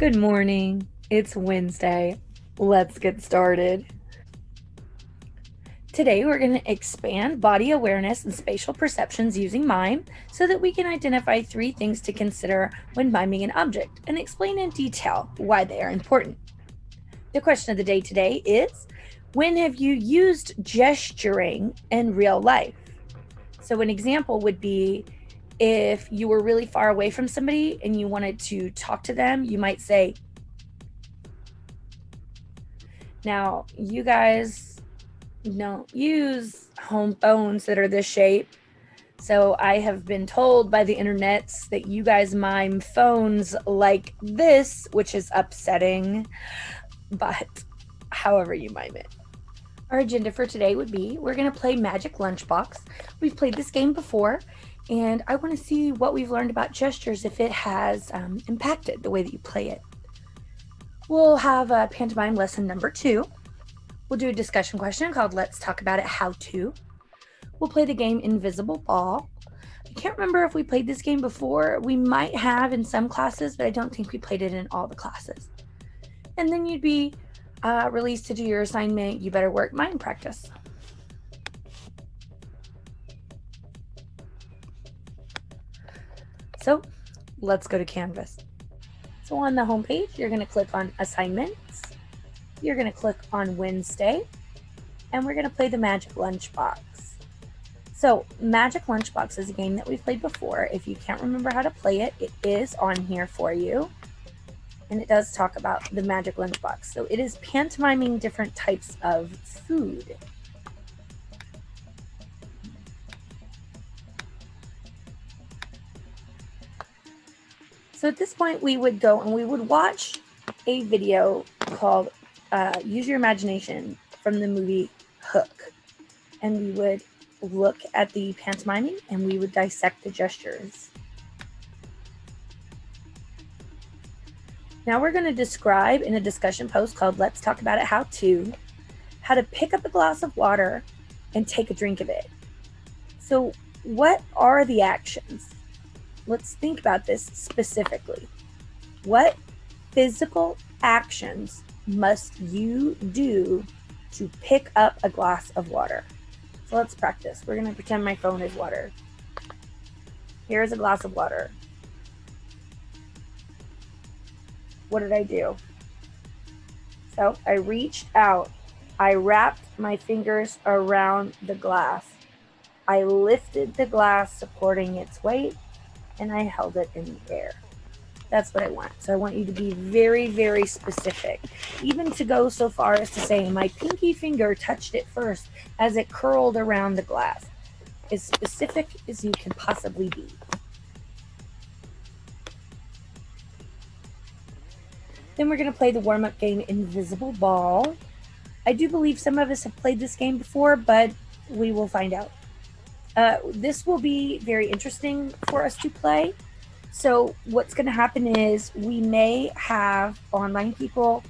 Good morning. It's Wednesday. Let's get started. Today, we're going to expand body awareness and spatial perceptions using mime so that we can identify 3 things to consider when miming an object and explain in detail why they are important. The question of the day today is, when have you used gesturing in real life? So, an example would be if you were really far away from somebody and you wanted to talk to them, you might say, now, you guys don't use home phones that are this shape. So I have been told by the internets that you guys mime phones like this, which is upsetting, but however you mime it. Our agenda for today would be we're going to play Magic Lunchbox. We've played this game before, and I want to see what we've learned about gestures, if it has impacted the way that you play it. We'll have a pantomime lesson number 2. We'll do a discussion question called Let's Talk About It How To. We'll play the game Invisible Ball. I can't remember if we played this game before. We might have in some classes, but I don't think we played it in all the classes. And then you'd be released to do your assignment, You Better Work Mime Practice. So let's go to Canvas. So on the home page, you're going to click on Assignments. You're going to click on Wednesday, and we're going to play the Magic Lunchbox. So Magic Lunchbox is a game that we've played before. If you can't remember how to play it, it is on here for you. And it does talk about the Magic Lunchbox. So it is pantomiming different types of food. So at this point, we would go and we would watch a video called Use Your Imagination from the movie Hook. And we would look at the pantomiming and we would dissect the gestures. Now we're going to describe in a discussion post called Let's Talk About It How to pick up a glass of water and take a drink of it. So what are the actions? Let's think about this specifically. What physical actions must you do to pick up a glass of water? So let's practice. We're going to pretend my phone is water. Here's a glass of water. What did I do? So I reached out. I wrapped my fingers around the glass. I lifted the glass supporting its weight, and I held it in the air. That's what I want. So I want you to be very, very specific. Even to go so far as to say my pinky finger touched it first as it curled around the glass. As specific as you can possibly be. Then we're going to play the warm-up game Invisible Ball. I do believe some of us have played this game before, but we will find out. This will be very interesting for us to play. So what's going to happen is we may have online people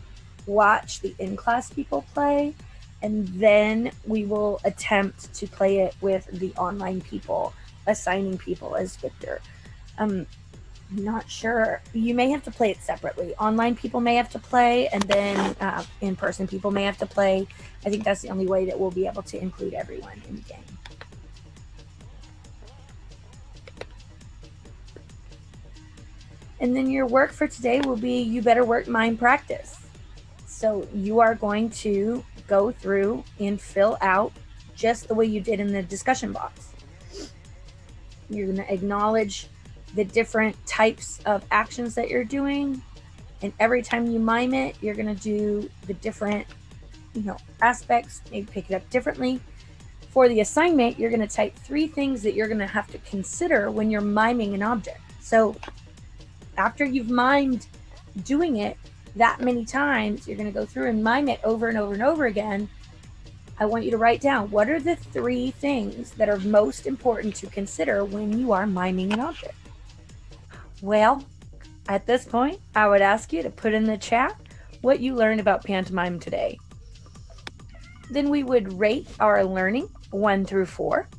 watch the in-class people play, and then we will attempt to play it with the online people, assigning people as Victor. I'm not sure. You may have to play it separately. Online people may have to play, and then in-person people may have to play. I think that's the only way that we'll be able to include everyone in the game. And then your work for today will be You Better Work Mime Practice. So you are going to go through and fill out just the way you did in the discussion box. You're going to acknowledge the different types of actions that you're doing. And every time you mime it, you're going to do the different, aspects, maybe pick it up differently. For the assignment, you're going to type 3 things that you're going to have to consider when you're miming an object. So after you've mimed doing it that many times, you're going to go through and mime it over and over and over again. I want you to write down what are the 3 things that are most important to consider when you are miming an object. Well, at this point, I would ask you to put in the chat what you learned about pantomime today. Then we would rate our learning 1 through 4.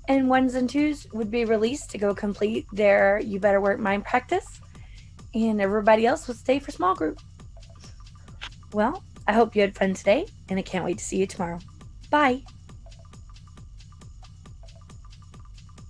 And 1s and 2s would be released to go complete their You Better Work Mime Practice. And everybody else will stay for small group. Well, I hope you had fun today, and I can't wait to see you tomorrow. Bye.